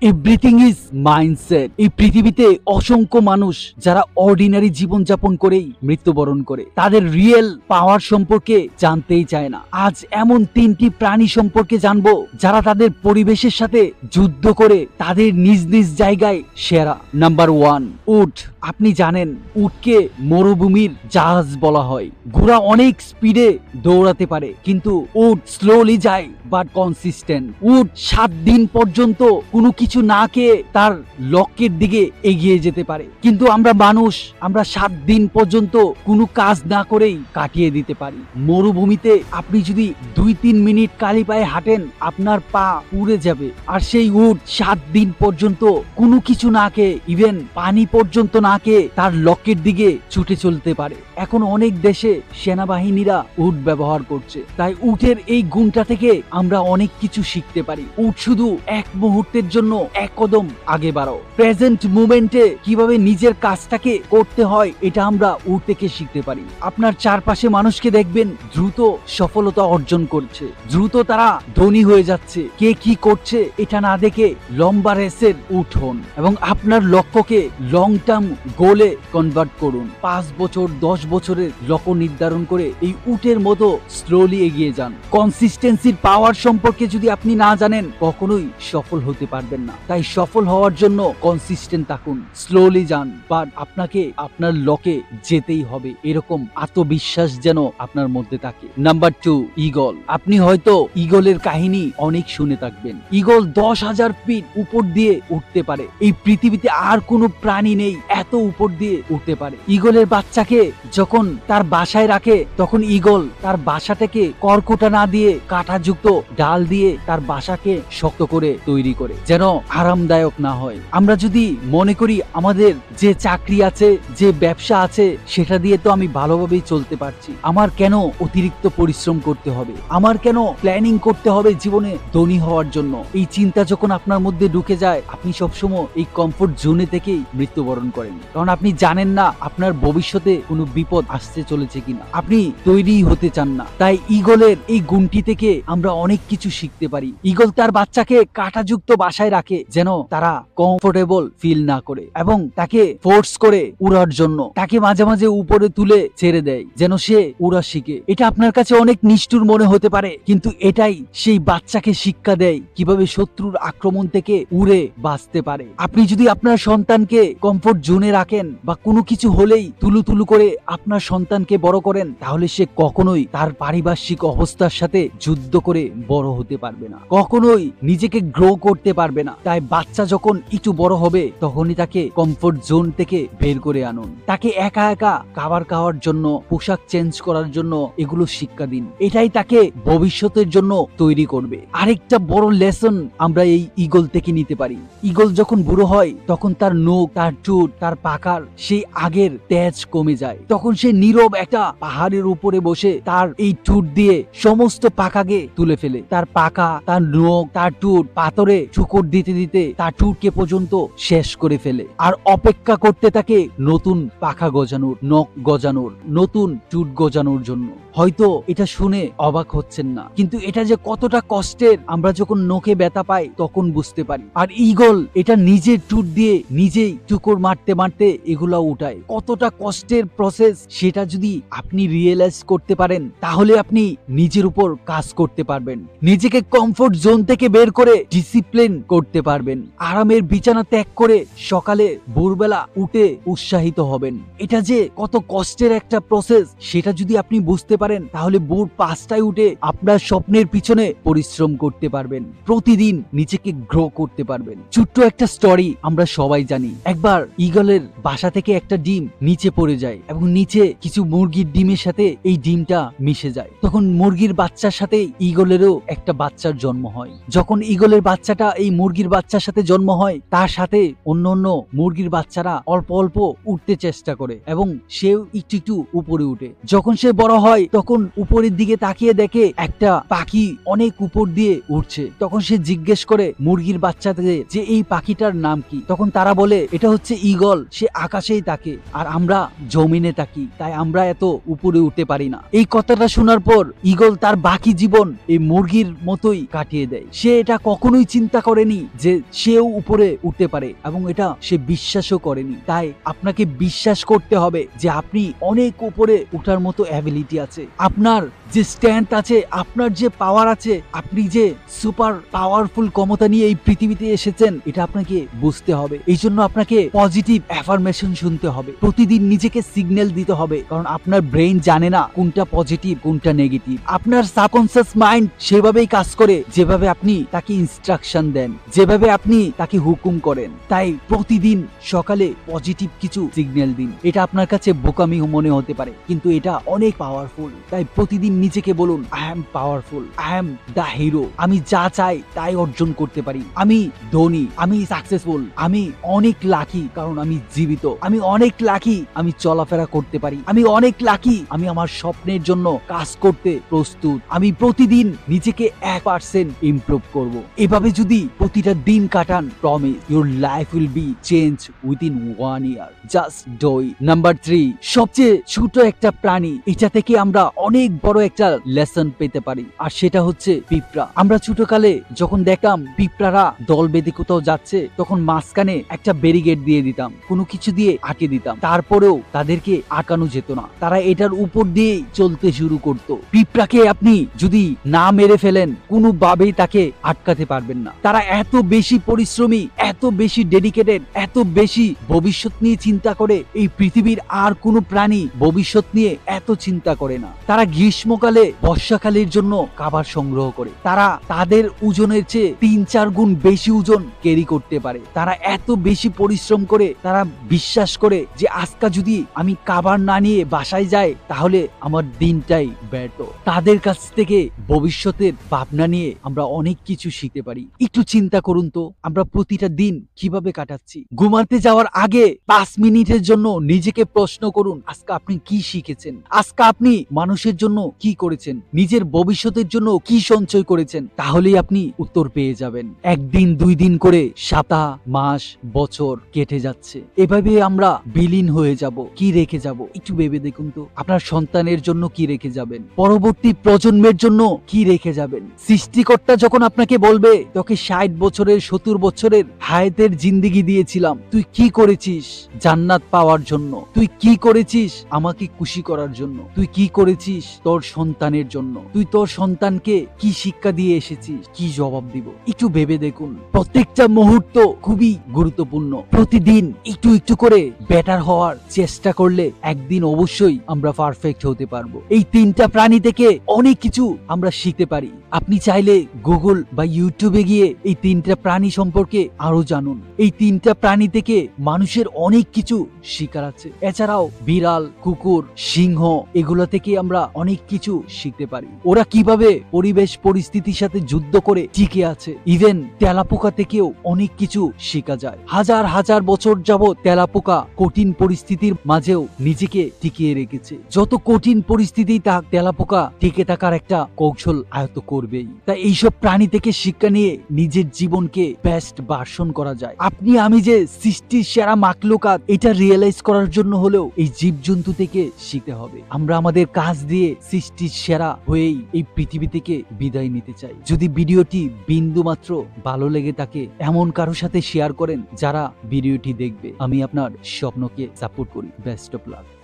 Everything is mindset. এই পৃথিবীতে অসংখ্য মানুষ যারা অর্ডিনারি জীবনযাপন করেই মৃত্যুবরণ করে, তাদের রিয়েল পাওয়ার সম্পর্কে জানতেই চায় না। আজ এমন 3টি প্রাণী সম্পর্কে জানবো যারা তাদের পরিবেশের সাথে যুদ্ধ করে তাদের নিজ নিজ জায়গায় সেরা। নাম্বার 1, উট। আপনি জানেন উটকে মরুভূমির জাহাজ বলা হয়। ঘোড়া অনেক স্পিডে দৌড়াতে পারে, কিন্তু উট স্লোলি যায় বাট কনসিস্টেন্ট। উট 7 দিন পর্যন্ত কোনো কিছু না খেয়ে তার লক্ষ্যের দিকে এগিয়ে যেতে পারে, কিন্তু আমরা মানুষ, আমরা 7 দিন পর্যন্ত কোনো কাজ না করেই কাটিয়ে দিতে পারি। মরুভূমিতে আপনি যদি 2-3 মিনিট খালি পায়ে হাঁটেন, আপনার পা পুড়ে যাবে। আর সেই উট 7 দিন পর্যন্ত কোনো কিছু না খেয়ে, ইভেন পানি পর্যন্ত না খেয়ে তার লক্ষ্যের দিকে ছুটে চলতে পারে। এখন অনেক দেশে সেনাবাহিনীরা উট ব্যবহার করছে, তাই উটের এই গুণটা থেকে আমরা অনেক কিছু শিখতে পারি। উট শুধু এক মুহূর্তের জন্য এক কদম আগে বাড়াও। প্রেজেন্ট মুমেন্টে কিভাবে নিজের কাজটাকে করতে হয়, এটা আমরা উট থেকে শিখতে পারি। আপনার চারপাশে মানুষকে দেখবেন দ্রুত সফলতা অর্জন করছে, দ্রুত তারা ধনী হয়ে যাচ্ছে। কে কি করছে এটা না দেখে লম্বা রেসের উট হন এবং আপনার লক্ষ্যকে লং টার্ম গোলে কনভার্ট করুন। 5 বছর 10 বছরের লক্ষ্য নির্ধারণ করে এই উটের মতো স্লোলি এগিয়ে যান। কনসিস্টেন্সির পাওয়ার সম্পর্কে যদি আপনি না জানেন, কখনোই সফল হতে পারবেন না। তাই সফল হওয়ার জন্য কনসিস্টেন্ট থাকুন, স্লোলি যান, বাট আপনাকে আপনার লক্ষ্যে যেতেই হবে, এরকম আত্মবিশ্বাস যেন আপনার মধ্যে থাকে। Number 2, eagle. আপনি হয়তো ঈগলের কাহিনী অনেক শুনে থাকবেন। ঈগল 10,000 ফিট উপর দিয়ে উঠতে পারে। এই পৃথিবীতে আর কোনো প্রাণী নেই এত উপর দিয়ে উঠতে পারে। ঈগলের বাচ্চাকে যখন তার বাসায় রাখে, তখন ঈগল তার বাসাটাকে কর্কটা না দিয়ে কাঁটাযুক্ত ডাল দিয়ে তার বাসাকে শক্ত করে তৈরি করে, যেন আরামদায়ক না হয়। আমরা যদি মনে করি আমাদের যে চাকরি আছে, যে ব্যবসা আছে, সেটা দিয়ে তো আমি ভালোভাবেই চলতে পারছি, আমার কেন অতিরিক্ত পরিশ্রম করতে হবে, আমার কেন প্ল্যানিং করতে হবে জীবনে ধনী হওয়ার জন্য, এই চিন্তা যখন আপনার মধ্যে ঢুকে যায়, আপনি সবসময় এই কমফোর্ট জোনে থেকেই মৃত্যুবরণ করেন। কারণ আপনি জানেন না আপনার ভবিষ্যতে কোনো বিপদ আসতে চলেছে কিনা, আপনি তৈরি হতে চান না। তাই ঈগলের এই গুণটি থেকে আমরা অনেক কিছু শিখতে পারি। ঈগল তার বাচ্চাকে কাঁটাযুক্ত বাসায় রাখে যেন তারা কমফোর্টেবল ফিল না করে, এবং তাকে ফোর্স করে উড়ার জন্য, তাকে মাঝে মাঝে উপরে তুলে ছেড়ে দেয় যেন সে উড়া শিখে। এটা আপনার কাছে অনেক নিষ্ঠুর মনে হতে পারে, কিন্তু এটাই সেই বাচ্চাকে শিক্ষা দেয় কিভাবে শত্রুর আক্রমণ থেকে উড়ে বাঁচতে পারে। আপনি যদি আপনার সন্তানকে কমফোর্ট জোনে রাখেন বা কোনো কিছু হলেই তুলু তুলু করে আপনার সন্তানকে বড় করেন, তাহলে সে কখনোই তার পারিপার্শ্বিক অবস্থার সাথে যুদ্ধ করে বড় হতে পারবে না, কখনোই নিজেকে গ্রো করতে পারবে না। তাই বাচ্চা যখন একটু বড় হবে, তখনই তাকে কমফোর্ট জোন থেকে বের করে আনুন। তাকে একা একা খাবার খাওয়ার জন্য, পোশাক চেঞ্জ করার জন্য এগুলো শিক্ষা দিন। এটাই তাকে ভবিষ্যতের জন্য তৈরি করবে। আরেকটা বড় লেসন আমরা এই ঈগল থেকে নিতে পারি। ঈগল যখন বুড়ো হয়, তখন তার নখ, তার ঠোঁট, তার পাখার সেই আগের তেজ কমে যায়। তখন সে নীরব একটা পাহাড়ের উপরে বসে তার এই ঠোঁট দিয়ে সমস্ত পাখাকে তুলে ফেলে। তার পাখা, তার নখ, তার ঠোঁট পাথরে ঠুকর দিতে দিতে তার ঠোঁটকে পর্যন্ত শেষ করে ফেলে, আর অপেক্ষা করতে থাকে নতুন পাখা গজানোর, নখ গজানোর, নতুন ঠোঁট গজানোর জন্য। হয়তো এটা শুনে অবাক হচ্ছেন না, কিন্তু এটা যে কতটা কষ্টের আমরা যখন নখে ব্যথা পাই তখন বুঝতে পারি। আর ঈগল এটা নিজের ঠোঁট দিয়ে নিজেই ঠুকর মারতে মারতে এগুলা উঠায়। কতটা কষ্টের প্রসেস সেটা যদি আপনি রিয়েলাইজ করতে পারেন, তাহলে আপনি নিজের উপর কাজ করতে পারবেন, নিজেকে কমফোর্ট জোন থেকে বের করে ডিসিপ্লিন করতে পারবেন, আরামের বিছানা ত্যাগ করে সকালে ভোরবেলা উঠে উৎসাহিত হবেন। এটা যে কত কষ্টের একটা প্রসেস সেটা যদি আপনি বুঝতে পারেন, তাহলে ভোর 5টায় উঠে আপনার স্বপ্নের পিছনে পরিশ্রম করতে পারবেন, প্রতিদিন নিজেকে গ্রো করতে পারবেন। ছোট্ট একটা স্টোরি আমরা সবাই জানি। একবার ঈগলের বাসা থেকে একটা ডিম নিচে পড়ে যায় এবং নিচে কিছু মুরগির ডিমের সাথে এই ডিমটা মিশে যায়। তখন মুরগির বাচ্চার সাথে ঈগলেরও একটা বাচ্চার জন্ম হয়। যখন ঈগলের বাচ্চাটা এই মুরগির বাচ্চার সাথে জন্ম হয়, তার সাথে অন্য অন্য মুরগির বাচ্চারা অল্প অল্প উঠতে চেষ্টা করে এবং সেও একটু একটু উপরে উঠে। যখন সে বড় হয়, তখন উপরের দিকে তাকিয়ে দেখে একটা পাখি অনেক উপর দিয়ে উঠছে। তখন সে জিজ্ঞেস করে মুরগির বাচ্চাদের যে এই পাখিটার নাম কি। তখন তারা বলে এটা হচ্ছে ঈগল, সে আকাশেই তাকে আর আমরা জমিনে তাকি, তাই আমরা এত উপরে উঠতে পারি না। এই কথাটা শোনার পর ঈগল তার বাকি জীবন এই মুরগির মতোই কাটিয়ে দেয়। সে এটা কখনোই চিন্তা করেনি যে সেও উপরে উঠতে পারে এবং এটা সে বিশ্বাসও করেনি। তাই আপনাকে বিশ্বাস করতে হবে যে আপনি অনেক উপরে উঠার মতো অ্যাবিলিটি আছে, আপনার যে স্ট্রেংথ আছে, আপনার যে পাওয়ার আছে, আপনি যে সুপার পাওয়ারফুল ক্ষমতা নিয়ে এই পৃথিবীতে এসেছেন এটা আপনাকে বুঝতে হবে। এই জন্য আপনাকে পজিটিভ অ্যাফার্মেশন শুনতে হবে, প্রতিদিন নিজেকে সিগন্যাল দিতে হবে, কারণ আপনার ব্রেইন জানে না কোনটা পজিটিভ কোনটা নেগেটিভ। আপনার সাবকনসিয়াস মাইন্ড সেভাবেই কাজ করে যেভাবে আপনি তাকে ইনস্ট্রাকশন দেন, যেভাবে আপনি তাকে হুকুম করেন। তাই প্রতিদিন সকালে পজিটিভ কিছু সিগন্যাল দিন। এটা আপনার কাছে বোকামি মনে হতে পারে কিন্তু এটা অনেক পাওয়ারফুল। তাই প্রতিদিন নিজেকে বলুন I am powerful, I am the hero, আমি যা চাই তাই অর্জন করতে পারি, আমি ধনী, আমি সাকসেসফুল, আমি অনেক লাকি কারণ আমি জীবিত, আমি অনেক লাকি আমি চলাফেরা করতে পারি, আমি অনেক লাকি আমি আমার স্বপ্নের জন্য কাজ করতে প্রস্তুত, আমি প্রতিদিন নিজেকে 1% ইমপ্রুভ করব। এভাবে যদি প্রতিটা দিন কাটান, promise your life will be change within 1 year. Just do it. Number 3, সবচেয়ে ছোট একটা প্রাণী, এটা থেকে আমরা অনেক বড় একটা লেসন পেতে পারি, আর সেটা হচ্ছে পিঁপড়া। আমরা ছোটকালে যখন দেখতাম পিঁপড়ারা দল বেঁধে কোথাও যাচ্ছে, তখন মাঝখানে একটা ব্যারিকেড দিয়ে দিতাম, কোনো কিছু দিয়ে আটকে দিতাম, তারপরেও তাদেরকে আটকানো যেত না, তারা এটার উপর দিয়ে চলতে শুরু করত। পিঁপড়াকে আপনি যদি না মেরে ফেলেন কোনোভাবেই তাকে আটকাতে পারবেন না। তারা এত বেশি পরিশ্রমী, এত বেশি ডেডিকেটেড, এত বেশি ভবিষ্যৎ নিয়ে চিন্তা করে, এই পৃথিবীর আর কোনো প্রাণী ভবিষ্যৎ নিয়ে এত চিন্তা করে না। তারা গ্রীষ্মকালে বর্ষাকালের জন্য খাবার সংগ্রহ করে, তারা তাদের ওজনের চেয়ে 3-4 গুণ বেশি ওজন ক্যারি করতে পারে। তারা এত বেশি পরিশ্রম করে, তারা বিশ্বাস করে যে আজকে যদি আমি খাবার না নিয়ে বাসায় যাই তাহলে আমার দিনটাই ব্যর্থ। তাদের কাছ থেকে ভবিষ্যতের ভাবনা নিয়ে আমরা অনেক কিছু শিখতে পারি। একটু চিন্তা করুন তো আমরা প্রতিটা দিন কিভাবে কাটাচ্ছি। ঘুমাতে যাওয়ার আগে 5 মিনিটের জন্য নিজেকে প্রশ্ন করুন আজকে আপনি কি শিখেছেন, আজকে আপনি মানুষের জন্য কি করেছেন, নিজের ভবিষ্যতের জন্য কি সঞ্চয় করেছেন। তাহলেই আপনি উত্তর পেয়ে যাবেন। একদিন 2 দিন করে সপ্তাহ, মাস, বছর কেটে যাচ্ছে, এভাবে আমরা বিলীন হয়ে যাব। কি রেখে যাব একটু ভেবে দেখুন তো। আপনার সন্তানের জন্য কি রেখে যাবেন, পরবর্তী প্রজন্মের জন্য কি রেখে যাবেন। সৃষ্টিকর্তা যখন আপনাকে বলবে তোকে 60 বছরের 70 বছরের হায়াতের জিন্দেগি দিয়েছিলাম, তুই কি করেছিস জান্নাত পাওয়ার জন্য, তুই কি করেছিস আমাকে খুশি করার জন্য, তুই কি করেছিস তোর সন্তানের জন্য, তুই তোর সন্তানকে কি শিক্ষা দিয়ে এসেছিস, কি জবাব দিব। একটু ভেবে দেখুন। প্রত্যেকটা মুহূর্ত খুবই গুরুত্বপূর্ণ। প্রতিদিন একটু একটু করে বেটার হওয়ার চেষ্টা করলে একদিন অবশ্যই আমরা পারফেক্ট হতে পারবো। এই 3টা প্রাণী থেকে অনেক কিছু আমরা শিখতে পারি। আপনি চাইলে গুগল বা ইউটিউবে গিয়ে এই 3টা প্রাণী সম্পর্কে আরো জানুন। এই 3টা প্রাণী থেকে মানুষের অনেক কিছু শিকার আছে। এছাড়াও বিড়াল, কুকুর, সিংহ এগুলো থেকে আমরা অনেক কিছু শিখতে পারি। ওরা কিভাবে পরিবেশ পরিস্থিতির সাথে যুদ্ধ করে টিকে আছে। ইভেন তেলাপোকা থেকেও অনেক কিছু শেখা যায়। হাজার হাজার বছর যাবত তেলাপোকা কঠিন পরিস্থিতির মাঝেও নিজেকে টিকিয়ে রেখেছে। যত কঠিন পরিস্থিতি থাক তেলাপোকা টিকে থাকার একটা কৌশল আয়ত্ত করবেই। তাই এইসব প্রাণী থেকে শিক্ষা নিয়ে নিজের জীবনকে বেস্ট ভার্সন করা যায়। আপনি আমি যে সৃষ্টির সেরা মাখলুকাত এটা রিয়েলাইজ করার জন্য হলেও এই জীবজন্তু থেকে শিখতে হবে। আমরা আমাদের কাজ দিয়ে সৃষ্টির সেরা হয়েই এই পৃথিবী থেকে বিদায় নিতে চাই। যদি ভিডিওটি বিন্দু মাত্র ভালো লেগে থাকে এমন কারোর সাথে শেয়ার করেন যারা ভিডিওটি দেখবে। আমি আপনার স্বপ্নকে সাপোর্ট করি। Best of luck.